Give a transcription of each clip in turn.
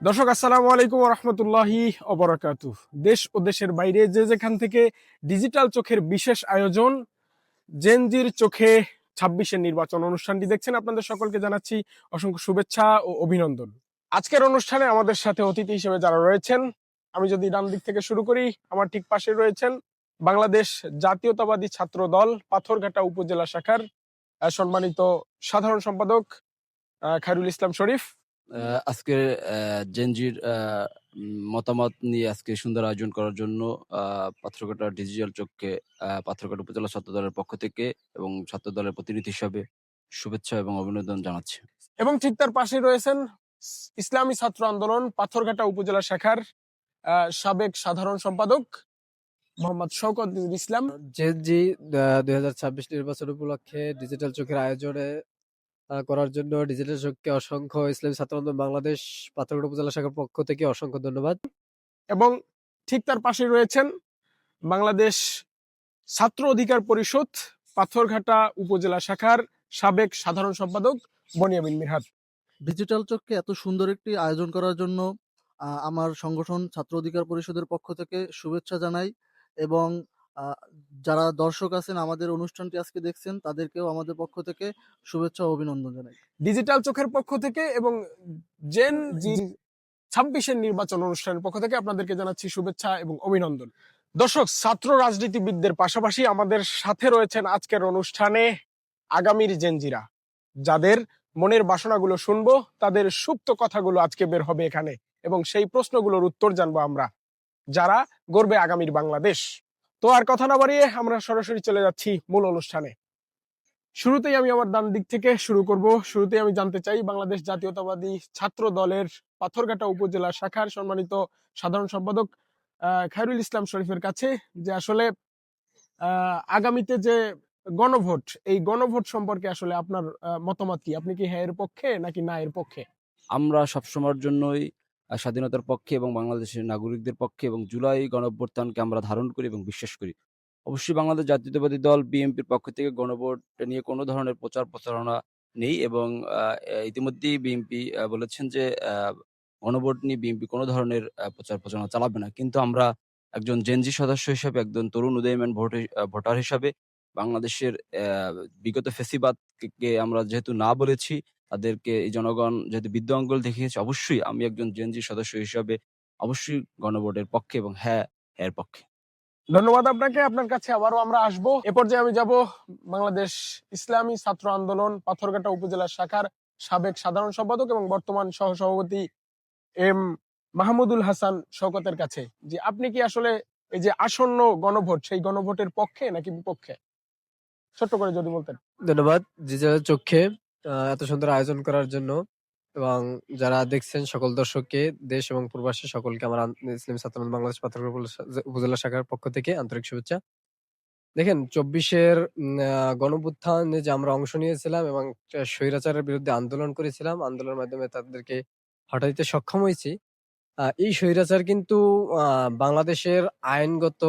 দর্শক আসসালামু আলাইকুম রহমতুল্লাহি অবরাকাতু। দেশ ও দেশের বাইরে যে যেখান থেকে ডিজিটাল চোখের বিশেষ আয়োজন জেনজির চোখে 26-এর নির্বাচন অনুষ্ঠানটি দেখছেন, আপনাদের সকলকে জানাচ্ছি অসংখ্য শুভেচ্ছা ও অভিনন্দন। আজকের অনুষ্ঠানে আমাদের সাথে অতিথি হিসেবে যারা রয়েছেন, আমি যদি ডান দিক থেকে শুরু করি, আমার ঠিক পাশে রয়েছেন বাংলাদেশ জাতীয়তাবাদী ছাত্র দল পাথরঘাটা উপজেলা শাখার সম্মানিত সাধারণ সম্পাদক খায়রুল ইসলাম শরীফ। আজকের জেনজির মতামত নিয়ে আজকে সুন্দর আয়োজন করার জন্য পাথরঘাটা ডিজিটাল চোখকে পাথরঘাটা উপজেলা ছাত্র দলের পক্ষ থেকে এবং ছাত্র দলের প্রতিনিধি হিসাবে শুভেচ্ছা এবং অভিনন্দন জানাচ্ছি। এবং ঠিক তার পাশে রয়েছেন ইসলামী ছাত্র আন্দোলন পাথরঘাটা উপজেলা শাখার সাবেক সাধারণ সম্পাদক মোহাম্মদ শওকত ইসলাম। জেনজি 2026 নির্বাচন উপলক্ষে ডিজিটাল চোখের আয়োজনে করার জন্য ডিজিটাল চোখকে অসংখ্য ইসলামী ছাত্র আন্দোলন বাংলাদেশ পাথরঘাটা উপজেলা শাখার পক্ষ থেকে অসংখ্য ধন্যবাদ। এবং ঠিক তার পাশে রয়েছেন বাংলাদেশ ছাত্র অধিকার পরিষদ পাথরঘাটা উপজেলা শাখার সাবেক সাধারণ সম্পাদক বনিয়ামিন মিরহাত। ডিজিটাল চোখকে এত সুন্দর একটি আয়োজন করার জন্য আমার সংগঠন ছাত্র অধিকার পরিষদের পক্ষ থেকে শুভেচ্ছা জানাই এবং যারা দর্শক আছেন আমাদের অনুষ্ঠানটি আজকে দেখছেন তাদেরকেও আমাদের পক্ষ থেকে শুভেচ্ছা ও অভিনন্দন জানাই। ডিজিটাল চোখের পক্ষ থেকে এবং জেন জি 26-এর নির্বাচন অনুষ্ঠানের পক্ষ থেকে আপনাদেরকে জানাচ্ছি শুভেচ্ছা এবং অভিনন্দন। দর্শক, ছাত্র রাজনীতিবিদদের পাশাপাশি আমাদের সাথে রয়েছেন আজকের অনুষ্ঠানে আগামীর জেনজিরা, যাদের মনের বাসনাগুলো শুনবো, তাদের সুপ্ত কথাগুলো আজকে বের হবে এখানে এবং সেই প্রশ্নগুলোর উত্তর জানবো আমরা, যারা গড়বে আগামীর বাংলাদেশ। তো আর কথা না বাড়িয়ে আমরা সরাসরি চলে যাচ্ছি মূল অনুষ্ঠানে। শুরুতেই আমি আমার ডান দিক থেকে শুরু করব। শুরুতেই আমি জানতে চাই বাংলাদেশ জাতীয়তাবাদী ছাত্র দলের পাথরঘাটা উপজেলা শাখার সম্মানিত সাধারণ সম্পাদক খায়রুল ইসলাম শরীফের কাছে, যে আসলে আগামীতে যে গণভোট, এই গণভোট সম্পর্কে আসলে আপনার মতামত কি? আপনি কি হ্যাঁ এর পক্ষে নাকি না এর পক্ষে? আমরা সবসময়ের জন্যই স্বাধীনতার পক্ষে এবং বাংলাদেশের নাগরিকদের পক্ষে এবং জুলাই গণঅভ্যুত্থানকে আমরা ধারণ করি এবং বিশ্বাস করি। অবশ্যই বাংলাদেশ জাতীয়তাবাদী দল বিএনপির পক্ষ থেকে গণভোট নিয়ে কোনো ধরনের প্রচার প্রচারণা নেই এবং ইতিমধ্যেই বিএনপি বলেছেন যে গণভোট নিয়ে বিএনপি কোনো ধরনের প্রচার প্রচারণা চালাবে না। কিন্তু আমরা একজন জেনজি সদস্য হিসাবে, একজন তরুণ উদীয়মান ভোটার হিসাবে বাংলাদেশের বিগত ফ্যাসিবাদকে আমরা যেহেতু না বলেছি, তাদেরকে এই জনগণ যেহেতু বিদ্যা আঙ্গুল দেখিয়েছে, অবশ্যই আমি একজন জেনজি সদস্য হিসাবে অবশ্যই গণভোটের পক্ষে এবং হ্যাঁ এর পক্ষে। ধন্যবাদ আপনাকে। আপনার কাছে আবারও আমরা আসবো। এ পর্যায়ে আমি যাব বাংলাদেশ ইসলামী ছাত্র আন্দোলন পাথরঘাটা উপজেলা শাখার সাবেক সাধারণ সম্পাদক এবং বর্তমান সহসভাপতি এম মাহমুদুল হাসান শওকতের কাছে, যে আপনি কি আসলে এই যে আসন্ন গণভোট, সেই গণভোটের পক্ষে নাকি বিপক্ষে? ছোট্ট করে যদি বলতেন। ধন্যবাদ ডিজিটাল চোখে এত সুন্দর আয়োজন করার জন্য এবং যারা দেখছেন সকল দর্শককে, দেশ এবং প্রবাসী সকলকে আমার ইসলামী ছাত্র আন্দোলন বাংলাদেশ পাথরঘাটা উপজেলা শাখার পক্ষ থেকে আন্তরিক শুভেচ্ছা। দেখেন 24-এর গণঅভ্যুত্থানে যে আমরা অংশ নিয়েছিলাম এবং স্বৈরাচারের বিরুদ্ধে আন্দোলন করেছিলাম, আন্দোলনের মাধ্যমে তাদেরকে হটাতে দিতে সক্ষম হয়েছি। এই স্বৈরাচার কিন্তু বাংলাদেশের আইনগত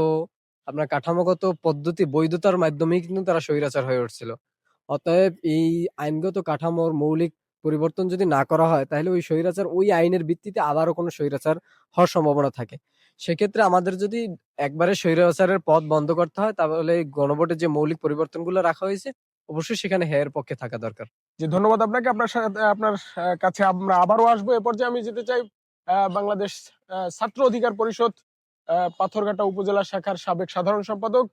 আপনার কাঠামোগত পদ্ধতি বৈধতার মাধ্যমেই কিন্তু তারা স্বৈরাচার হয়ে উঠছিল। অতএব এই আইনগত কাঠামোর মৌলিক পরিবর্তন যদি না করা হয় তাহলে ওই স্বৈরাচার ওই আইনের ভিত্তিতে আবারও কোনো স্বৈরাচার হওয়ার সম্ভাবনা থাকে। সেক্ষেত্রে আমাদের যদি একবারে স্বৈরাচারের পথ বন্ধ করতে হয় তাহলে গণভোটের যে মৌলিক পরিবর্তনগুলো রাখা হয়েছে অবশ্যই সেখানে হ্যাঁ এর পক্ষে থাকা দরকার। যে ধন্যবাদ আপনাকে। আপনার সাথে আপনার কাছে আমরা আবারও আসবো। এ পর্যায়ে আমি যেতে চাই বাংলাদেশ ছাত্র অধিকার পরিষদ পাথরঘাটা উপজেলা শাখার সাবেক সাধারণ সম্পাদক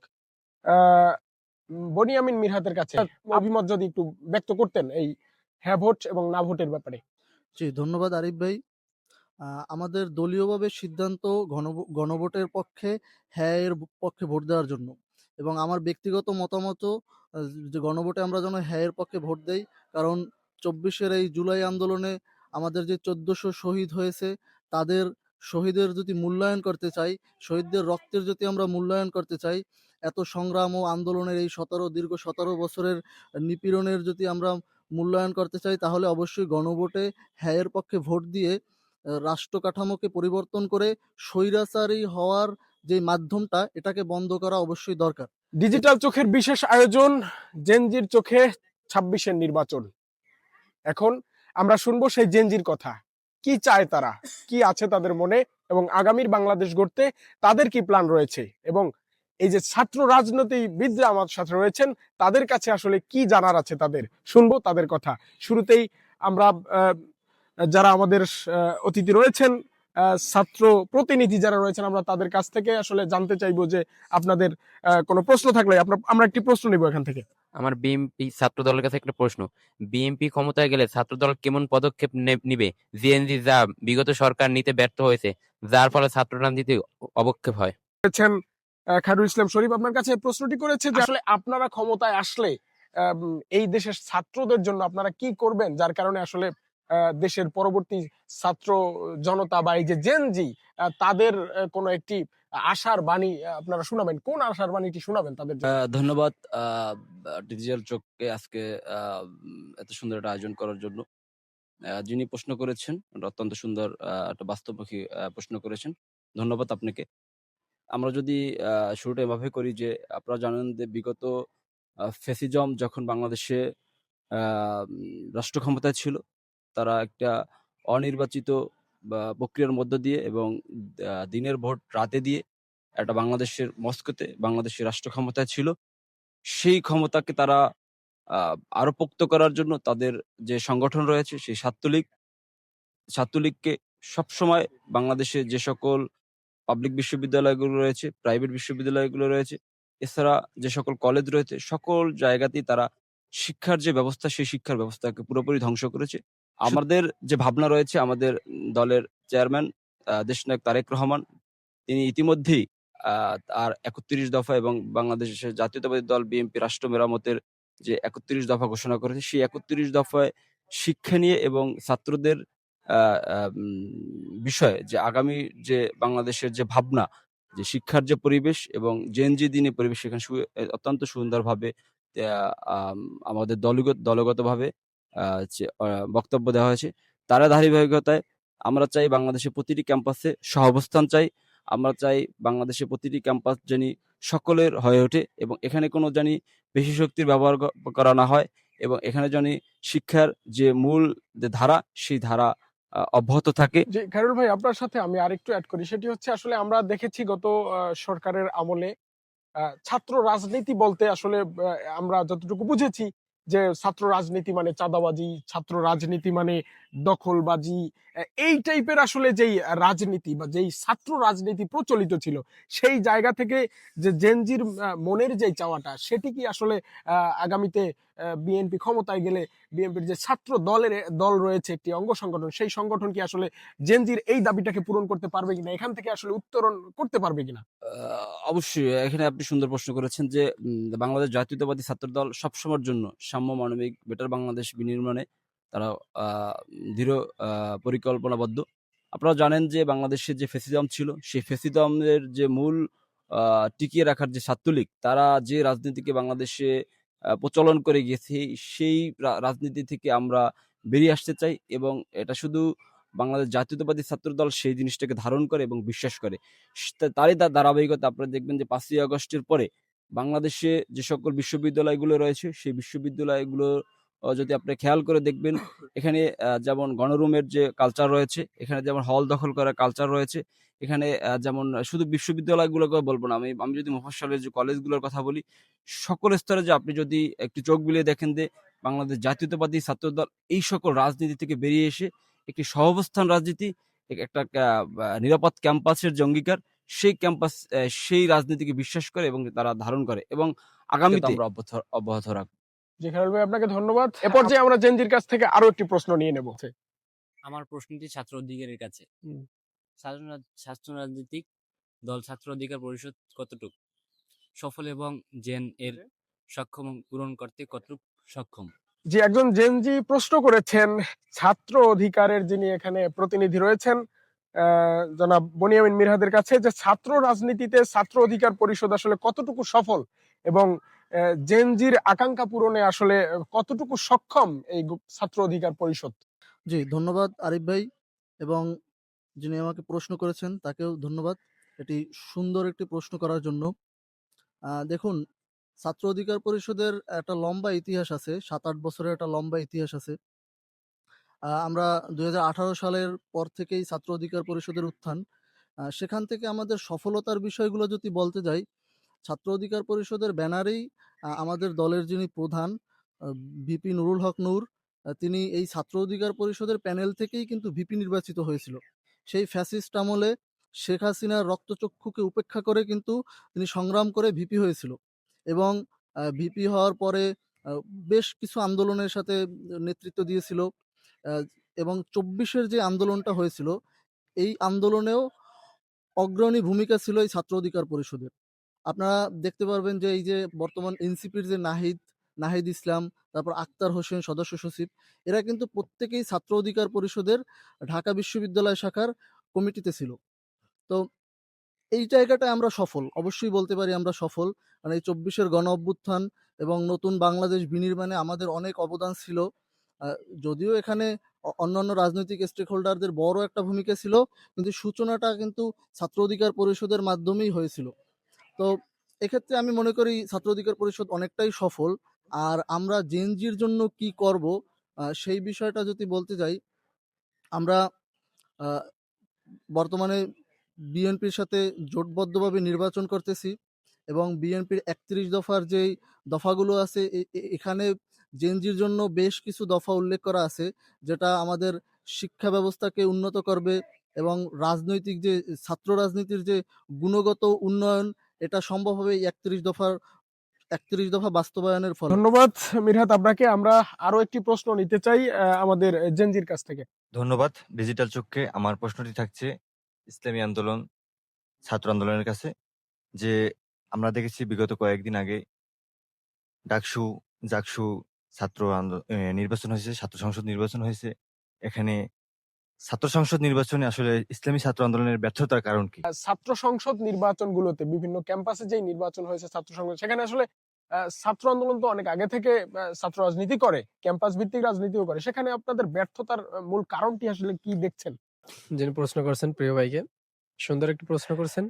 বনিয়ামিন মিরহাতের কাছে। অভিমত যদি একটু ব্যক্ত করতেন এই হ্যাঁ ভোট এবং না ভোটের ব্যাপারে। জি, ধন্যবাদ আরিফ ভাই। আমাদের দলীয়ভাবে সিদ্ধান্ত গণভোটের পক্ষে, হ্যাঁ এর পক্ষে ভোট দেওয়ার জন্য, এবং আমার ব্যক্তিগত মতামতও যে গণভোটে আমরা যেন হ্যাঁ এর পক্ষে ভোট দেই। কারণ 24-এর এই জুলাই আন্দোলনে আমাদের যে 1400 শহীদ হয়েছে, তাদের শহীদের যদি মূল্যায়ন করতে চাই, শহীদদের রক্তের যদি আমরা মূল্যায়ন করতে চাই, এত সংগ্রাম ও আন্দোলনের এই দীর্ঘ 17 বছরের নিপীড়নের যদি আমরা মূল্যায়ন করতে চাই, তাহলে অবশ্যই গণভোটে হ্যাঁ এর পক্ষে ভোট দিয়ে রাষ্ট্র কাঠামোকে পরিবর্তন করে স্বৈরাচারী হওয়ার যে মাধ্যমটা, এটাকে বন্ধ করা অবশ্যই দরকার। ডিজিটাল চোখের বিশেষ আয়োজন জেনজির চোখে 26-এর নির্বাচন। এখন আমরা শুনবো সেই জেনজির কথা। কি চায় তারা, কি আছে তাদের মনে, এবং আগামীর বাংলাদেশ গড়তে তাদের কি প্ল্যান রয়েছে, এবং এই যে ছাত্র রাজনীতিবিদরা আমার সাথে রয়েছেন তাদের কাছে আসলে কি জানার আছে তাদের, শুনবো তাদের কথা। শুরুতেই আমরা যারা আমাদের অতিথি রয়েছেন, ছাত্র প্রতিনিধি যারা রয়েছেন, আমরা তাদের কাছ থেকে আসলে জানতে চাইবো যে আপনাদের কোনো প্রশ্ন থাকলে আমরা একটি প্রশ্ন নিব এখান থেকে। আমার বিএনপি ছাত্র দলের কাছে একটা প্রশ্ন। বিএনপি ক্ষমতায় গেলে ছাত্র দল কেমন পদক্ষেপ নিবে? জেএনজি যা বিগত সরকার নিতে ব্যর্থ হয়েছে, যার ফলে ছাত্র রাজনীতি অবক্ষেপ হয়। করেছেন খায়রুল ইসলাম শরীফ আপনার কাছে প্রশ্নটি করেছে যে আসলে আপনারা ক্ষমতায় আসলে এই দেশের ছাত্রদের জন্য আপনারা কি করবেন, যার কারণে আসলে দেশের পরবর্তী ছাত্র জনতা বা এই যে জেনজি তাদের কোনো একটি আশার বাণী আপনারা শোনাবেন, কোন আশার বাণীটি শোনাবেন তাদের জন্য? ধন্যবাদ ডিজিটাল চোখকে আজকে এত সুন্দর একটা আয়োজন করার জন্য। যিনি প্রশ্ন করেছেন এটা অত্যন্ত সুন্দর একটা বাস্তবমুখী প্রশ্ন করেছেন। ধন্যবাদ আপনাকে। আমরা যদি শুরুটা এভাবে করি যে আপনারা জানেন যে বিগত ফ্যাসিজম যখন বাংলাদেশে রাষ্ট্র ক্ষমতায় ছিল, তারা একটা অনির্বাচিত বা প্রক্রিয়ার মধ্য দিয়ে এবং দিনের ভোট রাতে দিয়ে একটা বাংলাদেশের মস্কোতে বাংলাদেশের রাষ্ট্র ক্ষমতায় ছিল। সেই ক্ষমতাকে তারা আরো পোক্ত করার জন্য তাদের যে সংগঠন রয়েছে সেই ছাত্রলীগকে সবসময় বাংলাদেশে যে সকল পাবলিক বিশ্ববিদ্যালয়গুলো রয়েছে, প্রাইভেট বিশ্ববিদ্যালয়গুলো রয়েছে, এছাড়া যে সকল কলেজ রয়েছে, সকল জায়গাতেই তারা শিক্ষার যে ব্যবস্থা, সেই শিক্ষার ব্যবস্থাকে পুরোপুরি ধ্বংস করেছে। আমাদের যে ভাবনা রয়েছে, আমাদের দলের চেয়ারম্যান দেশনায়ক তারেক রহমান, তিনি ইতিমধ্যেই তার ৩১ দফা এবং বাংলাদেশের জাতীয়তাবাদী দল বিএনপি রাষ্ট্র মেরামতের যে ৩১ দফা ঘোষণা করেছে, সেই ৩১ দফায় শিক্ষা নিয়ে এবং ছাত্রদের বিষয়ে যে আগামী যে বাংলাদেশের যে ভাবনা, যে শিক্ষার যে পরিবেশ এবং জেনজি দিনী পরিবেশ, সেখানে অত্যন্ত সুন্দরভাবে আমাদের দলগতভাবে বক্তব্য দেওয়া হয়েছে। তারা ধারাবাহিকতায় আমরা চাই বাংলাদেশের প্রতিটি ক্যাম্পাসে সহাবস্থান চাই। আমরা চাই বাংলাদেশের প্রতিটি ক্যাম্পাস জানি সকলের হয়ে ওঠে এবং এখানে কোনো জানি বেশি শক্তির ব্যবহার করা না হয় এবং এখানে জানি শিক্ষার যে মূল যে ধারা, সেই ধারা অব্যাহত থাকে। যে খায়রুল ভাই, আপনার সাথে আমি আরেকটু অ্যাড করি, সেটি হচ্ছে আসলে আমরা দেখেছি গত সরকারের আমলে ছাত্র রাজনীতি বলতে আসলে আমরা যতটুকু বুঝেছি যে ছাত্র রাজনীতি মানে চাঁদাবাজি, ছাত্র রাজনীতি মানে দখলবাজি, এই টাইপের আসলে যেই রাজনীতি বা যেই ছাত্র রাজনীতি প্রচলিত ছিল, সেই জায়গা থেকে যে জেনজির মনের যে চাওয়াটা, সেটি কি আসলে আগামীতে বিএনপি ক্ষমতায় গেলে বিএনপির যে ছাত্র দল রয়েছে একটি অঙ্গ সংগঠন, সেই সংগঠন কি আসলে জেনজির এই দাবিটাকে পূরণ করতে পারবে কিনা, এখান থেকে আসলে উত্তরণ করতে পারবে কিনা? অবশ্যই এখানে আপনি সুন্দর প্রশ্ন করেছেন যে বাংলাদেশ জাতীয়তাবাদী ছাত্র দল সবসময়ের জন্য সাম্য, মানবিক, বেটার বাংলাদেশ বিনির্মাণে তারা দৃঢ় পরিকল্পনাবদ্ধ। আপনারা জানেন যে বাংলাদেশের যে ফ্যাসিজম ছিল, সেই ফ্যাসিজমের যে মূল টিকিয়ে রাখার যে ছাত্রলীগ, তারা যে রাজনীতিকে বাংলাদেশে প্রচলন করে গিয়েছে, সেই রাজনীতি থেকে আমরা বেরিয়ে আসতে চাই এবং এটা শুধু বাংলাদেশ জাতীয়তাবাদী ছাত্র দল সেই জিনিসটাকে ধারণ করে এবং বিশ্বাস করে। তারই ধারাবাহিকতা আপনারা দেখবেন যে ৫ই আগস্টের পরে বাংলাদেশে যে সকল বিশ্ববিদ্যালয়গুলো রয়েছে, সেই বিশ্ববিদ্যালয়গুলো যদি আপনি খেয়াল করে দেখবেন, এখানে যেমন গণরুমের যে কালচার রয়েছে, এখানে যেমন হল দখল করার কালচার রয়েছে, এখানে যেমন শুধু বিশ্ববিদ্যালয়গুলোকে বলবো না, আমি যদি মফস্বলের যে কলেজগুলোর কথা বলি, সকল স্তরে যে আপনি যদি একটু চোখ বুলিয়ে দেখেন যে বাংলাদেশ জাতীয়তাবাদী ছাত্রদল এই সকল রাজনীতি থেকে বেরিয়ে এসে একটি সহাবস্থান রাজনীতি, একটা নিরাপদ ক্যাম্পাসের যে অঙ্গীকার, সেই ক্যাম্পাস সেই রাজনীতিকে বিশ্বাস করে এবং তারা ধারণ করে এবং আগামীতে আমরা অব্যাহত রাখবো। জি খায়রুল ভাই, আপনাকে ধন্যবাদ। এ পর্যায়ে আমরা জেনজির কাছ থেকে আরো একটি প্রশ্ন নিয়ে নেব। আমার প্রশ্নটি ছাত্র অধিকারের কাছে। হুম। ছাত্র রাজনৈতিক দল ছাত্র অধিকার পরিষদ কতটুকু সফল এবং জেন এর সক্ষম পূরণ করতে কতটুকু সক্ষম? যে একজন জেনজি প্রশ্ন করেছেন ছাত্র অধিকারের যিনি এখানে প্রতিনিধি রয়েছেন জনাব বনিয়ামিন মিরহাদের কাছে, যে ছাত্র রাজনীতিতে ছাত্র অধিকার পরিষদ আসলে কতটুকু সফল এবং জেনজির আকাঙ্ক্ষা পূরণে আসলে কতটুকু সক্ষম এই ছাত্র অধিকার পরিষদ। জি, ধন্যবাদ আরিফ ভাই, এবং যিনি আমাকে প্রশ্ন করেছেন তাকেও ধন্যবাদ এটি সুন্দর একটি প্রশ্ন করার জন্য। দেখুন, ছাত্র অধিকার পরিষদের একটা লম্বা ইতিহাস আছে, ৭-৮ বছরের একটা লম্বা ইতিহাস আছে। আমরা ২০১৮ সালের পর থেকেই ছাত্র অধিকার পরিষদের উত্থান। সেখান থেকে আমাদের সফলতার বিষয়গুলো যদি বলতে যাই, ছাত্র অধিকার পরিষদের ব্যানারেই আমাদের দলের যিনি প্রধান আ ভিপি নুরুল হক নূর, তিনি এই ছাত্র অধিকার পরিষদের প্যানেল থেকেই কিন্তু ভিপি নির্বাচিত হয়েছিল। সেই ফ্যাসিস্ট আমলে শেখ হাসিনার রক্তচক্ষুকে উপেক্ষা করে কিন্তু তিনি সংগ্রাম করে ভিপি হয়েছিল এবং ভিপি হওয়ার পরে আ বেশ কিছু আন্দোলনের সাথে নেতৃত্ব দিয়েছিল। আ এবং ২৪ এর যে আন্দোলনটা হয়েছিল, এই আন্দোলনেও অগ্রণী ভূমিকা ছিল এই ছাত্র অধিকার পরিষদের। আপনারা দেখতে পারবেন যে এই যে বর্তমান এনসিপির যে নাহিদ ইসলাম, তারপর আক্তার হোসেন সদস্য সচিব, এরা কিন্তু প্রত্যেকেই ছাত্র অধিকার পরিষদের ঢাকা বিশ্ববিদ্যালয় শাখার কমিটিতে ছিল। তো এই জায়গাটায় আমরা সফল। অবশ্যই বলতে পারি আমরা সফল। কারণ এই ২৪ এর গণ-অভ্যুত্থান এবং নতুন বাংলাদেশ বিনির্মাণে আমাদের অনেক অবদান ছিল। আ যদিও এখানে অন্যান্য রাজনৈতিক স্টেক হোল্ডারদের বড় একটা ভূমিকা ছিল, কিন্তু সূচনাটা কিন্তু ছাত্র অধিকার পরিষদের মাধ্যমেই হয়েছিল। তো এক্ষেত্রে আমি মনে করি ছাত্র অধিকার পরিষদ অনেকটাই সফল। আর আমরা জেন জির জন্য কি করব, সেই বিষয়টা যদি বলতে যাই, আমরা আ বর্তমানে বিএনপির সাথে জোটবদ্ধভাবে নির্বাচন করতেছি এবং বিএনপির ৩১ দফার যেই দফাগুলো আছে এখানে জেনজির জন্য বেশ কিছু দফা উল্লেখ করা আছে, যেটা আমাদের শিক্ষা ব্যবস্থাকে উন্নত করবে এবং রাজনৈতিক যে ছাত্র রাজনীতির যে গুণগত উন্নয়ন, এটা সম্ভব হবে এই ৩১ দফা বাস্তবায়নের ফলে। ধন্যবাদ মিরহাত আপনাকে। আমরা আরো একটি প্রশ্ন নিতে চাই আমাদের জেনজির কাছ থেকে। ধন্যবাদ ডিজিটাল চোখকে। আমার প্রশ্নটি থাকছে ইসলামী আন্দোলন, ছাত্র আন্দোলনের কাছে, যে আমরা দেখেছি বিগত কয়েকদিন আগে ডাকসু, জাকসু নির্বাচন হয়েছে, ছাত্র সংসদ নির্বাচন হয়েছে। এখানে ছাত্র সংসদ নির্বাচনে আসলে ইসলামী ছাত্র আন্দোলনের ব্যর্থতার কারণ কি? ছাত্র সংসদ নির্বাচনগুলোতে বিভিন্ন ক্যাম্পাসে যেই নির্বাচন হয়েছে ছাত্র সংসদ, সেখানে আসলে ছাত্র আন্দোলন তো অনেক আগে থেকে ছাত্র রাজনীতি করে, ক্যাম্পাস ভিত্তিক রাজনীতিও করে। সেখানে আপনাদের ব্যর্থতার মূল কারণটি আসলে কি দেখছেন? যিনি প্রশ্ন করছেন প্রিয় ভাইকে, সুন্দর একটি প্রশ্ন করছেন।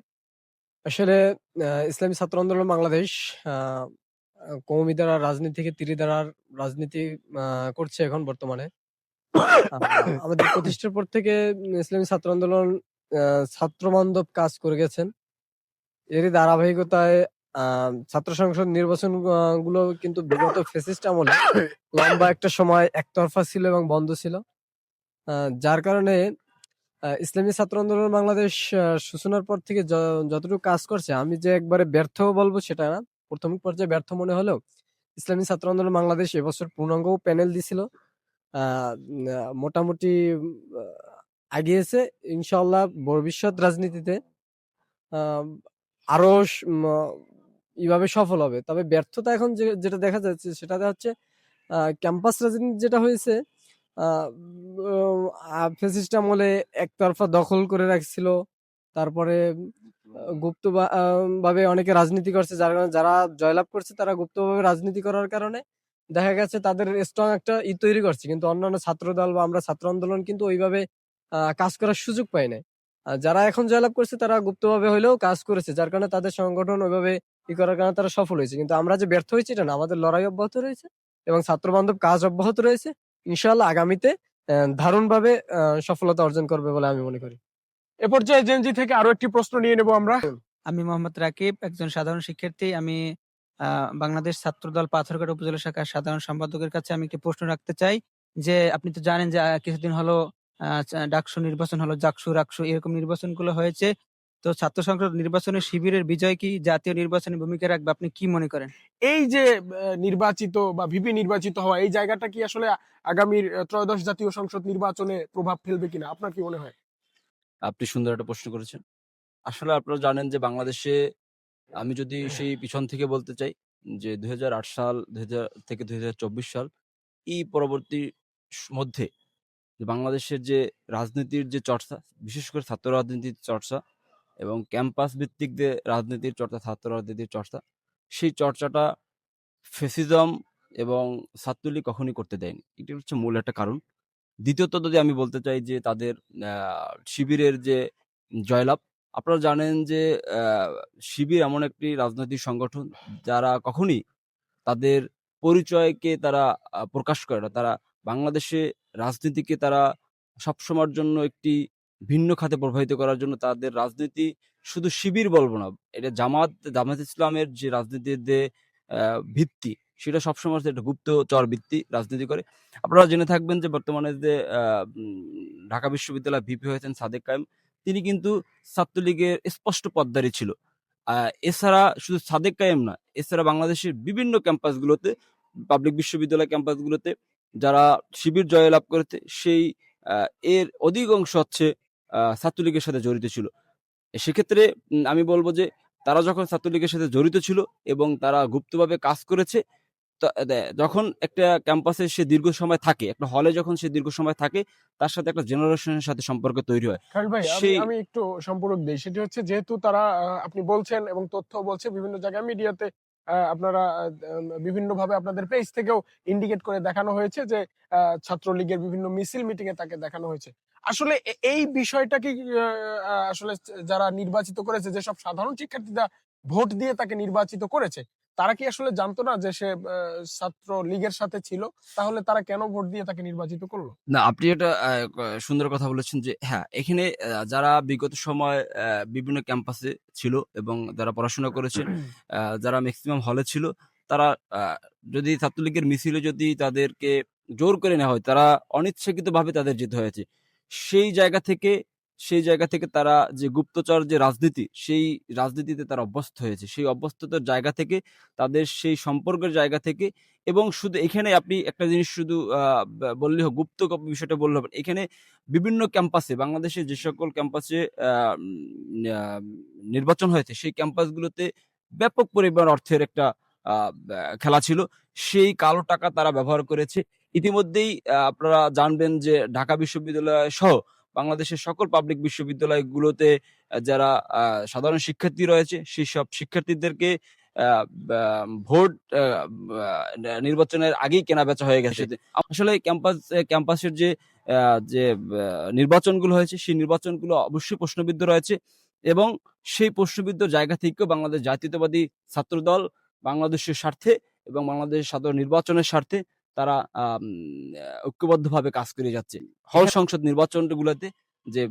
আসলে ইসলামী ছাত্র আন্দোলন বাংলাদেশ কওমি দ্বারা রাজনীতি থেকে তিরি দ্বারার রাজনীতি করছে এখন বর্তমানে। আমাদের প্রতিষ্ঠার পর থেকে ইসলামী ছাত্র আন্দোলন ছাত্র বান্ধব কাজ করে গেছেন। এরই ধারাবাহিকতায় ছাত্র সংসদ নির্বাচন গুলো কিন্তু বিগত ফ্যাসিস্ট আমলে লম্বা একটা সময় একতরফা ছিল এবং বন্ধ ছিল। যার কারণে ইসলামী ছাত্র আন্দোলন বাংলাদেশ সূচনার পর থেকে যতটুকু কাজ করছে, আমি যে একবারে ব্যর্থ বলবো সেটা না। প্রাথমিক পর্যায়ে ব্যর্থ মনে হলেও ইসলামী ছাত্র আন্দোলন বাংলাদেশ এবছর পূর্ণাঙ্গ প্যানেল দিছিল। মোটামুটি আগিয়েছে। ইনশাআল্লাহ ভবিষ্যৎ রাজনীতিতে আরো এইভাবে সফল হবে। তবে ব্যর্থতা এখন যেটা দেখা যাচ্ছে সেটাতে হচ্ছে ক্যাম্পাস রাজনীতি যেটা হয়েছে, ফ্যাসিস্ট আমলে একতরফা দখল করে রাখছিল। তারপরে গুপ্ত ভাবে অনেকে রাজনীতি করছে, যার কারণে যারা জয়লাভ করছে তারা গুপ্তভাবে রাজনীতি করার কারণে দেখা গেছে তাদের স্ট্রং একটা তৈরি করছে, কিন্তু অন্যান্য ছাত্র দল বা আমরা ছাত্র আন্দোলন কিন্তু ওইভাবে কাজ করার সুযোগ পাই নাই। যারা এখন জয়লাভ করছে তারা গুপ্তভাবে হলেও কাজ করেছে, যার কারণে তাদের সংগঠন ওইভাবে করার কারণে তারা সফল হয়েছে। কিন্তু আমরা যে ব্যর্থ হয়েছি এটা না, আমাদের লড়াই অব্যাহত রয়েছে এবং ছাত্র বান্ধব কাজ অব্যাহত রয়েছে। ইনশাআল্লাহ আগামীতে দারুণভাবে সফলতা অর্জন করবে বলে আমি মনে করি। এ পর্যায়ে জেনজি থেকে আরো একটি প্রশ্ন নিয়ে নেব আমরা। আমি মোহাম্মদ রাকিব, একজন সাধারণ শিক্ষার্থী। আমি বাংলাদেশ ছাত্রদল পাথরঘাটা উপজেলা শাখার সাধারণ সম্পাদকের কাছে আমি একটি প্রশ্ন রাখতে চাই, যে আপনি তো জানেন যে কিছুদিন হলো ডাকসু নির্বাচন হলো, জাকসু, রাকসু এরকম নির্বাচনগুলো হয়েছে। তো ছাত্র সংসদ নির্বাচনের শিবিরের বিজয় কি জাতীয় নির্বাচনে ভূমিকা রাখবে, আপনি কি মনে করেন? এই যে নির্বাচিত বা ভিপি নির্বাচিত হওয়া, এই জায়গাটা কি আসলে আগামীর ত্রয়োদশ জাতীয় সংসদ নির্বাচনে প্রভাব ফেলবে কিনা, আপনার কি মনে হয়? আপনি সুন্দর একটা প্রশ্ন করেছেন। আসলে আপনারা জানেন যে বাংলাদেশে, আমি যদি সেই পিছন থেকে বলতে চাই, যে ২০০৮ সাল থেকে ২০২৪ সাল এই পরবর্তী মধ্যে যে বাংলাদেশের যে রাজনীতির যে চর্চা, বিশেষ করে ছাত্র রাজনীতির চর্চা এবং ক্যাম্পাস ভিত্তিক যে রাজনীতির চর্চা, ছাত্র রাজনীতির চর্চা, সেই চর্চাটা ফ্যাসিজম এবং ছাত্রলীগ কখনই করতে দেয়নি। এটি হচ্ছে মূল একটা কারণ। দ্বিতীয়ত যদি আমি বলতে চাই যে তাদের শিবিরের যে জয়লাভ, আপনারা জানেন যে শিবির এমন একটি রাজনৈতিক সংগঠন যারা কখনই তাদের পরিচয়কে তারা প্রকাশ করে না। তারা বাংলাদেশে রাজনীতিকে তারা সবসময়ের জন্য একটি ভিন্ন খাতে প্রবাহিত করার জন্য তাদের রাজনীতি শুধু শিবির বলবো না, এটা জামাত ইসলামের যে রাজনীতির যে ভিত্তি, সেটা সবসময় একটা গুপ্তচর ভিত্তি রাজনীতি করে। আপনারা জেনে থাকবেন যে বর্তমানে যে ঢাকা বিশ্ববিদ্যালয় ভিপি হয়েছেন সাদেক কায়েম, তিনি কিন্তু ছাত্রলীগের স্পষ্ট পদ্মারী ছিল। এছাড়া শুধু সাদেক কায়েম না, এছাড়া বাংলাদেশের বিভিন্ন ক্যাম্পাসগুলোতে, পাবলিক বিশ্ববিদ্যালয় ক্যাম্পাসগুলোতে যারা শিবির জয়লাভ করেছে, সেই এর অধিকাংশ হচ্ছে ছাত্রলীগের সাথে জড়িত ছিল। সেক্ষেত্রে আমি বলবো যে তারা যখন ছাত্রলীগের সাথে জড়িত ছিল এবং তারা গুপ্তভাবে কাজ করেছে, যখন একটা ক্যাম্পাসে সে দীর্ঘ সময় থাকে, একটা হলে যখন সে দীর্ঘ সময় থাকে, তার সাথে একটা জেনারেশনের সাথে সম্পর্ক তৈরি হয়। খালিদ ভাই, আমি একটু সম্পূরক দিই। সেটি হচ্ছে, যেহেতু তারা আপনি বলছেন এবং তথ্য বলছে বিভিন্ন জায়গায় মিডিয়াতে, আপনারা বিভিন্নভাবে আপনাদের পেজ থেকেও ইন্ডিকেট করে দেখানো হয়েছে যে ছাত্রলীগের বিভিন্ন মিছিল মিটিং এ তাকে দেখানো হয়েছে। আসলে এই বিষয়টা কি আসলে যারা নির্বাচিত করেছে, যেসব সাধারণ শিক্ষার্থীরা ভোট দিয়ে তাকে নির্বাচিত করেছে, তারা কি আসলে জানতো না যে সে ছাত্রলীগের সাথে ছিল? তাহলে তারা কেন ভোট দিয়ে তাকে নির্বাচিত করলো? না, আপনি এটা সুন্দর কথা বলেছেন যে হ্যাঁ, এখানে যারা বিগত সময় বিভিন্ন ক্যাম্পাসে ছিল এবং যারা পড়াশোনা করেছে, যারা ম্যাক্সিমাম হলে ছিল, তারা যদি ছাত্রলীগের মিছিলে যদি তাদেরকে জোর করে নেওয়া হয়, তারা অনিচ্ছাকৃতভাবে তাদের যেতে হয়েছে। সেই জায়গা থেকে তারা যে গুপ্তচর যে রাজনীতি, সেই রাজনীতিতে তারা অভ্যস্ত হয়েছে। সেই অভ্যস্ততার জায়গা থেকে, তাদের সেই সম্পর্কের জায়গা থেকে, এবং শুধু এখানে আপনি একটা জিনিস শুধু বললে হোক, বিষয়টা বললে হবে। এখানে বিভিন্ন ক্যাম্পাসে, বাংলাদেশের যে সকল ক্যাম্পাসে নির্বাচন হয়েছে, সেই ক্যাম্পাসগুলোতে ব্যাপক পরিমাণ অর্থের একটা খেলা ছিল। সেই কালো টাকা তারা ব্যবহার করেছে। ইতিমধ্যেই আপনারা জানবেন যে ঢাকা বিশ্ববিদ্যালয় সহ বাংলাদেশের সকল পাবলিক বিশ্ববিদ্যালয়গুলোতে যারা সাধারণ শিক্ষার্থী রয়েছে, সেই সব শিক্ষার্থীদেরকে ভোট নির্বাচনের আগেই কেনা বেচা হয়ে গেছে। আসলে ক্যাম্পাসের যে নির্বাচনগুলো হয়েছে, সেই নির্বাচনগুলো অবশ্যই প্রশ্নবিদ্ধ রয়েছে, এবং সেই প্রশ্নবিদ্ধ জায়গা থেকেও বাংলাদেশ জাতীয়তাবাদী ছাত্রদল বাংলাদেশের স্বার্থে এবং বাংলাদেশের সাধারণ নির্বাচনের স্বার্থে তারা ঐক্যবদ্ধভাবে কাজ করে যাচ্ছে। হল সংসদ নির্বাচনগুলোতে যে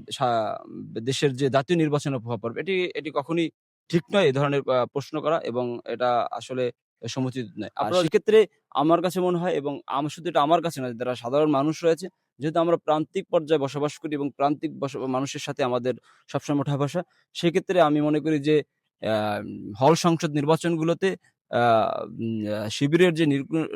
দেশের যে জাতীয় নির্বাচনের প্রভাব পড়বে, এটি কখনই ঠিক নয়, এ ধরনের প্রশ্ন করা, এবং এটা আসলে সমুচিত নয়। আপনার সেক্ষেত্রে আমার কাছে মনে হয়, এবং শুধু এটা আমার কাছে নয়, যারা সাধারণ মানুষ রয়েছে, যেহেতু আমরা প্রান্তিক পর্যায়ে বসবাস করি এবং প্রান্তিক মানুষের সাথে আমাদের সবসময় ওঠা বসা, সেক্ষেত্রে আমি মনে করি যে হল সংসদ নির্বাচনগুলোতে শিবিরের যে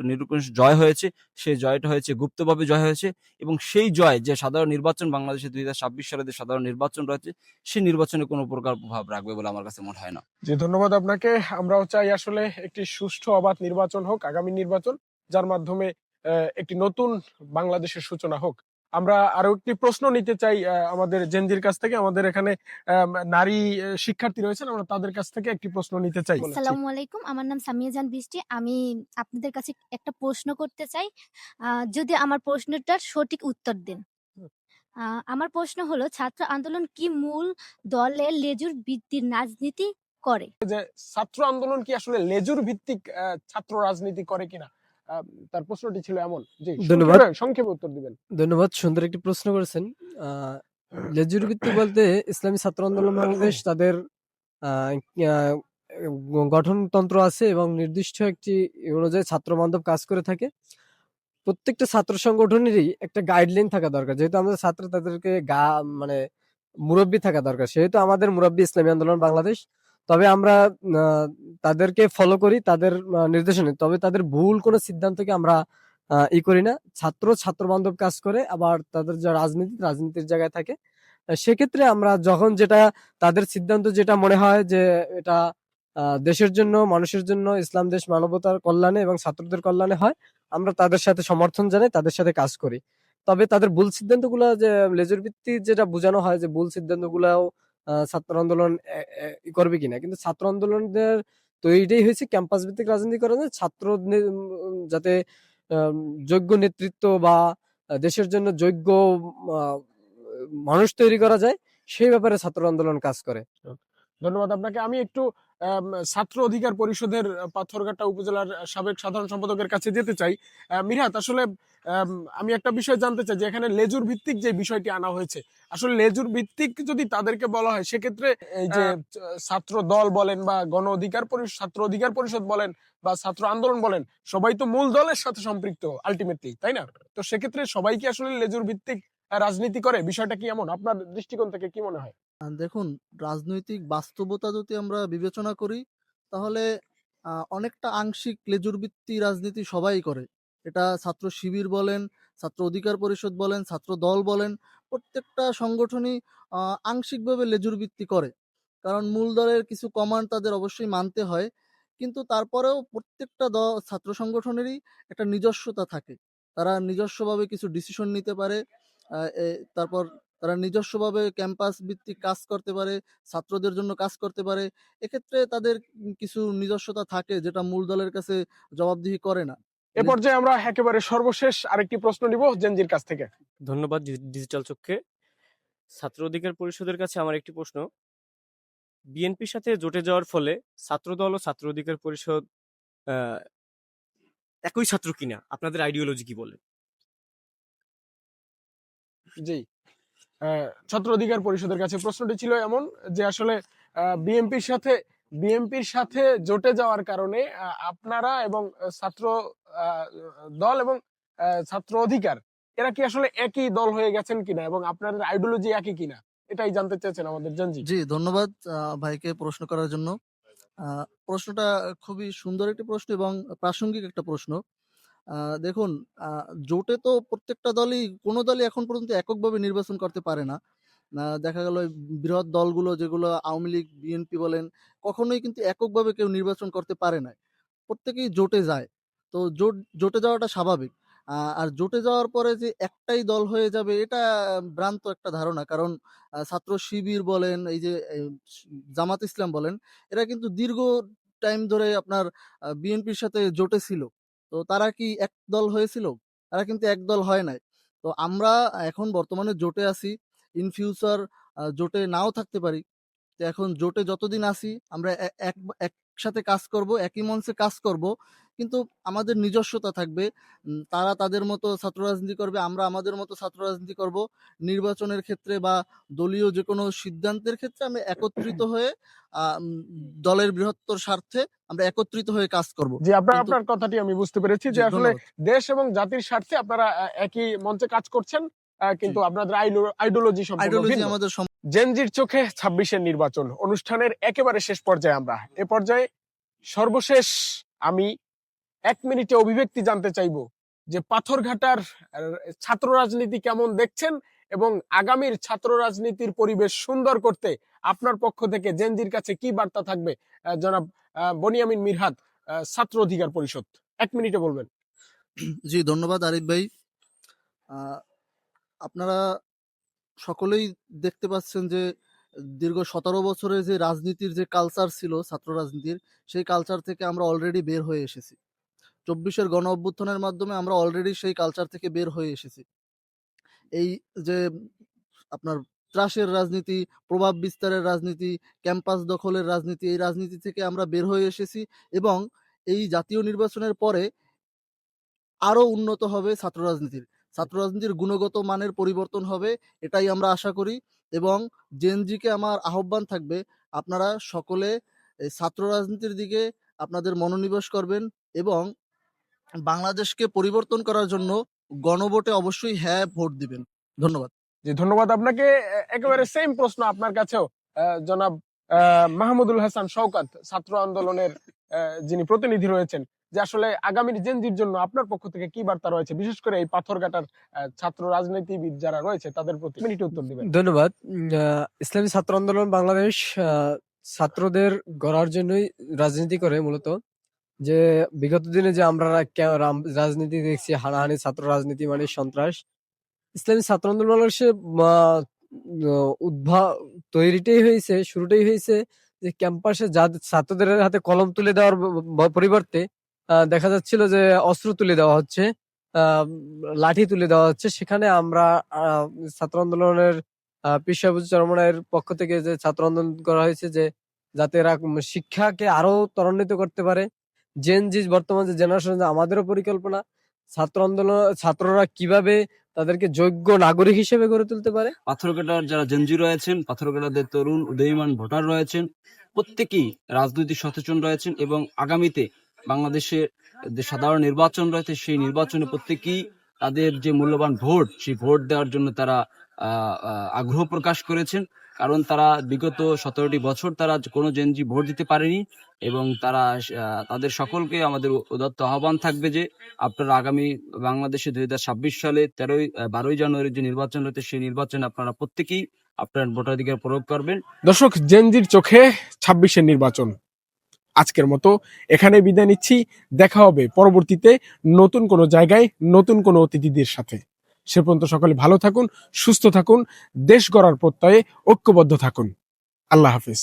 নিরঙ্কুশ জয় হয়েছে, সেই জয়টা হয়েছে গুপ্তভাবে জয় হয়েছে, এবং সেই জয় যে সাধারণ নির্বাচন, বাংলাদেশে 2026 সালে যে সাধারণ নির্বাচন রয়েছে, সেই নির্বাচনে কোনো প্রকার প্রভাব রাখবে বলে আমার কাছে মনে হয় না। জি, ধন্যবাদ আপনাকে। আমরাও চাই আসলে একটি সুষ্ঠু অবাধ নির্বাচন হোক, আগামী নির্বাচন, যার মাধ্যমে একটি নতুন বাংলাদেশের সূচনা হোক। আমরা আরো একটি প্রশ্ন নিতে চাই আমাদের জেনজির কাছ থেকে। আমাদের এখানে নারী শিক্ষার্থী রয়েছেন, আমরা তাদের কাছ থেকে একটি প্রশ্ন নিতে চাই। আসসালামু আলাইকুম, আমার নাম সামিয়া জান বৃষ্টি। আমি আপনাদের কাছে একটা প্রশ্ন করতে চাই, যদি আমার প্রশ্নটার সঠিক উত্তর দেন। আমার প্রশ্ন হলো, ছাত্র আন্দোলন কি মূল দলের লেজুর ভিত্তির রাজনীতি করে? যে ছাত্র আন্দোলন কি আসলে লেজুর ভিত্তিক ছাত্র রাজনীতি করে কিনা, তার প্রশ্নটি ছিল এমন। জি, ধন্যবাদ। সংক্ষেপে উত্তর দিবেন। ধন্যবাদ, সুন্দর একটি প্রশ্ন করেছেন। লেজুর ভিত্তিক বলতে ইসলামী ছাত্র আন্দোলন বাংলাদেশ তাদের গঠনতন্ত্র আছে এবং নির্দিষ্ট একটি অনুযায়ী ছাত্র বান্ধব কাজ করে থাকে। প্রত্যেকটা ছাত্র সংগঠনেরই একটা গাইডলাইন থাকা দরকার, যেহেতু আমাদের ছাত্র, তাদেরকে মানে মুরব্বী থাকা দরকার। সেহেতু আমাদের মুরব্বী ইসলামী আন্দোলন বাংলাদেশ। তবে আমরা তাদেরকে ফলো করি, তাদের নির্দেশনা। তবে তাদের ভুল কোনো সিদ্ধান্তকে আমরা করি না। ছাত্র বান্ধব কাজ করে, আবার তাদের যা রাজনীতির জায়গায় থাকে। সেক্ষেত্রে আমরা যখন যেটা তাদের সিদ্ধান্ত যেটা মনে হয় যে এটা দেশের জন্য, মানুষের জন্য, ইসলাম দেশ মানবতার কল্যাণে এবং ছাত্রদের কল্যাণে হয়, আমরা তাদের সাথে সমর্থন জানাই, তাদের সাথে কাজ করি। তবে তাদের ভুল সিদ্ধান্তগুলো যে লেজুর ভিত্তি যেটা বোঝানো হয় যে ভুল সিদ্ধান্তগুলাও ছাত্র আন্দোলন করবে কিনা, কিন্তু ছাত্র আন্দোলনের তো এইটাই হয়েছে ক্যাম্পাস ভিত্তিক রাজনীতি করা যায়, ছাত্র যাতে যোগ্য নেতৃত্ব বা দেশের জন্য যোগ্য মানুষ তৈরি করা যায়, সেই ব্যাপারে ছাত্র আন্দোলন কাজ করে। ধন্যবাদ আপনাকে। আমি একটু ছাত্র অধিকার পরিষদের পাথরঘাটা উপজেলার সাবেক সাধারণ সম্পাদকের কাছে যেতে চাই। মিরহাত, আসলে আম, আমি একটা বিষয় জানতে চাই যে এখানে লেজুর ভিত্তিক যে বিষয়টি আনা হয়েছে, আসলে লেজুর ভিত্তিক যদি তাদেরকে বলা হয় সেক্ষেত্রে এই যে ছাত্র দল বলেন বা গণ অধিকার পরিষদ, ছাত্র অধিকার পরিষদ বলেন বা ছাত্র আন্দোলন বলেন, সবাই তো মূল দলের সাথে সম্পৃক্ত আলটিমেটলি, তাই না? তো সেক্ষেত্রে সবাই কি আসলে লেজুর ভিত্তিক রাজনীতি করে? বিষয়টা কি এমন? আপনার দৃষ্টিকোণ থেকে কি মনে হয়? দেখুন, রাজনৈতিক বাস্তবতা যদি আমরা বিবেচনা করি, তাহলে অনেকটা আংশিক লেজুরভিত্তি রাজনীতি সবাই করে। এটা ছাত্র শিবির বলেন, ছাত্র অধিকার পরিষদ বলেন, ছাত্র দল বলেন, প্রত্যেকটা সংগঠনই আংশিকভাবে লেজুরভিত্তি করে। কারণ মূল দলের কিছু কমান্ড তাদের অবশ্যই মানতে হয়। কিন্তু তারপরেও প্রত্যেকটা ছাত্র সংগঠনেরই একটা নিজস্বতা থাকে। তারা নিজস্বভাবে কিছু ডিসিশন নিতে পারে। তারপর তারা নিজস্বভাবে ক্যাম্পাস ভিত্তিক কাজ করতে পারে, ছাত্রদের জন্য কাজ করতে পারে। এক্ষেত্রে তাদের কিছু নিজস্বতা থাকে যেটা মূল দলের কাছে জবাবদিহি করে না। এ পর্যায়ে আমরা একেবারে সর্বশেষ আরেকটি প্রশ্ন নিব জেনজির কাছ থেকে। ধন্যবাদ ডিজিটাল চক্ষে। ছাত্র অধিকার পরিষদের কাছে আমার একটি প্রশ্ন, বিএনপির সাথে জোটে যাওয়ার ফলে ছাত্রদল ও ছাত্র অধিকার পরিষদ আহ, একই ছাত্র কিনা, আপনাদের আইডিওলজি কি বলে? জি, ছাত্র অধিকার পরিষদের কাছে প্রশ্নটি ছিল এমন যে আসলে বিএনপির সাথে জোটে যাওয়ার কারণে আপনারা এবং ছাত্র আহ, দল এবং ছাত্র অধিকার, এরা কি আসলে একই দল হয়ে গেছেন কিনা এবং আপনাদের আইডিওলজি একই কিনা, এটাই জানতে চেয়েছেন আমাদের জেনজি। জি, ধন্যবাদ ভাইকে প্রশ্ন করার জন্য। প্রশ্নটা খুবই সুন্দর একটি প্রশ্ন এবং প্রাসঙ্গিক একটা প্রশ্ন। দেখুন, জোটে তো প্রত্যেকটা দলই, কোনো দলই এখন পর্যন্ত এককভাবে নির্বাচন করতে পারে না। দেখা গেল এই বৃহৎ দলগুলো যেগুলো আওয়ামী লীগ, বিএনপি বলেন, কখনোই কিন্তু এককভাবে কেউ নির্বাচন করতে পারে না। প্রত্যেকেই জোটে যায়। তো জোটে যাওয়াটা স্বাভাবিক। আর জোটে যাওয়ার পরে যে একটাই দল হয়ে যাবে, এটা ভ্রান্ত একটা ধারণা। কারণ ছাত্র শিবির বলেন, এই যে জামাত ইসলাম বলেন, এরা কিন্তু দীর্ঘ টাইম ধরে আপনার বিএনপির সাথে জোটে ছিল। তো তারা কি এক দল হয়েছিল? তারা কিন্তু এক দল হয় নাই। তো আমরা এখন বর্তমানে জোটে আছি। ইন ফিউচার জোটে নাও থাকতে পারি। তো এখন জোটে যতদিন আছি আমরা একসাথে কাজ করব, একই মঞ্চে কাজ করব, কিন্তু আমাদের নিজস্বতা থাকবে। তারা তাদের মতো ছাত্র রাজনীতি করবে, আমরা আমাদের মতো ছাত্র রাজনীতি করব। নির্বাচনের ক্ষেত্রে বা দলীয় যে কোনো সিদ্ধান্তের ক্ষেত্রে আমরা একত্রিত হয়ে দলের বৃহত্তর স্বার্থে আমরা একত্রিত হয়ে কাজ করব। জি, কিন্তু আপনার কথাটি আমি বুঝতে পেরেছি জি, যে আসলে ধন্যবাদ। দেশ এবং জাতির স্বার্থে আপনারা একই মঞ্চে কাজ করছেন, জি, কিন্তু আপনাদের আইডিওলজি সম্পূর্ণ আইডিওলজি ভিন্ন। আমাদের জেনজির চোখে ২৬-এর নির্বাচন অনুষ্ঠানের একেবারে শেষ পর্যায়ে আমরা। এ পর্যায়ে সর্বশেষ আমি ১ মিনিটে অভিব্যক্তি জানতে চাইবো যে পাথরঘাটার ছাত্র রাজনীতি কেমন দেখছেন এবং আগামীর ছাত্র রাজনীতির পরিবেশ সুন্দর করতে আপনার পক্ষ থেকে জেনজির কাছে কি বার্তা থাকবে? জনাব বনিয়ামিন মিরহাত, ছাত্র অধিকার পরিষদ, ১ মিনিটে বলবেন। জি, ধন্যবাদ আরিফ ভাই। আহ, আপনারা সকলেই দেখতে পাচ্ছেন যে দীর্ঘ ১৭ বছরের যে রাজনীতির যে কালচার ছিল ছাত্র রাজনীতির, সেই কালচার থেকে আমরা অলরেডি বের হয়ে এসেছি। ২৪-এর গণ অভ্যুত্থানের মাধ্যমে আমরা অলরেডি সেই কালচার থেকে বের হয়ে এসেছি। এই যে আপনার ত্রাসের রাজনীতি, প্রভাব বিস্তারের রাজনীতি, ক্যাম্পাস দখলের রাজনীতি, এই রাজনীতি থেকে আমরা বের হয়ে এসেছি এবং এই জাতীয় নির্বাচনের পরে আরো উন্নত হবে ছাত্র রাজনীতির। ছাত্র রাজনীতির গুণগত মানের পরিবর্তন হবে, এটাই আমরা আশা করি। এবং জেনজিকে আমার আহ্বান থাকবে, আপনারা সকলে এই ছাত্র রাজনীতির দিকে আপনাদের মনোনিবেশ করবেন এবং বাংলাদেশকে পরিবর্তন করার জন্য গণভোটে অবশ্যই হ্যাঁ ভোট দিবেন। ধন্যবাদ। জি, ধন্যবাদ আপনাকে। একেবারে সেম প্রশ্ন আপনার কাছেও, জনাব মাহমুদুল হাসান শওকত, ছাত্র আন্দোলনের যিনি প্রতিনিধি রয়েছেন, যে আসলে আগামীর জেনজির জন্য আপনার পক্ষ থেকে কি বার্তা রয়েছে, বিশেষ করে এই পাথরঘাটার ছাত্র রাজনীতিবিদ যারা রয়েছে তাদের প্রতি? মিনিটে উত্তর দিবেন। ধন্যবাদ। ইসলামী ছাত্র আন্দোলন বাংলাদেশ ছাত্রদের গড়ার জন্যই রাজনীতি করে মূলত। যে বিগত দিনে যে আমরা রাজনীতি দেখছি, হানাহানি, ছাত্র রাজনীতি মানে সন্ত্রাস। ইসলামী ছাত্র আন্দোলন বাংলাদেশে তৈরিটাই হয়েছে, শুরুটাই হয়েছে যে ক্যাম্পাসে ছাত্রদের হাতে কলম তুলে দেওয়ার পরিবর্তে দেখা যাচ্ছিল যে অস্ত্র তুলে দেওয়া হচ্ছে, লাঠি তুলে দেওয়া হচ্ছে। সেখানে আমরা ছাত্র আন্দোলনের পীর সাহেব চরমনায়ের পক্ষ থেকে যে ছাত্র আন্দোলন করা হয়েছে, যে যাতে এরা শিক্ষাকে আরো ত্বরান্বিত করতে পারে। জেন জি বর্তমান যে জেনারেশন, আমাদেরও পরিকল্পনা ছাত্র আন্দোলন, ছাত্ররা কিভাবে তাদেরকে যোগ্য নাগরিক হিসেবে গড়ে তুলতে পারে। পাথরঘাটার যারা জেনজি রয়েছেন, পাথরঘাটাদের তরুণ উদীয়মান ভোটার রয়েছেন, প্রত্যেকেই রাজনৈতিক সচেতন রয়েছেন এবং আগামীতে বাংলাদেশে যে সাধারণ নির্বাচন রয়েছে সেই নির্বাচনে প্রত্যেকেই তাদের যে মূল্যবান ভোট, সেই ভোট দেওয়ার জন্য তারা আগ্রহ প্রকাশ করেছেন। কারণ তারা বিগত 17টি বছর তারা কোনো জেনজি ভোট দিতে পারেনি এবং তারা তাদের সকলকে আমাদের উদাত্ত আহ্বান থাকবে যে আপনারা আগামী বাংলাদেশে 2026 সালে 12ই জানুয়ারি যে নির্বাচন হতে সেই নির্বাচনে আপনারা প্রত্যেকেই আপনার ভোটাধিকার প্রয়োগ করবেন। দর্শক, জেনজির চোখে 26-এর নির্বাচন। আজকের মতো এখানে বিদায় নিচ্ছি। দেখা হবে পরবর্তীতে নতুন কোনো জায়গায় নতুন কোনো অতিথিদের সাথে। সে পর্যন্ত সকলে ভালো থাকুন, সুস্থ থাকুন, দেশ গড়ার প্রত্যয়ে ঐক্যবদ্ধ থাকুন। আল্লাহ হাফেজ।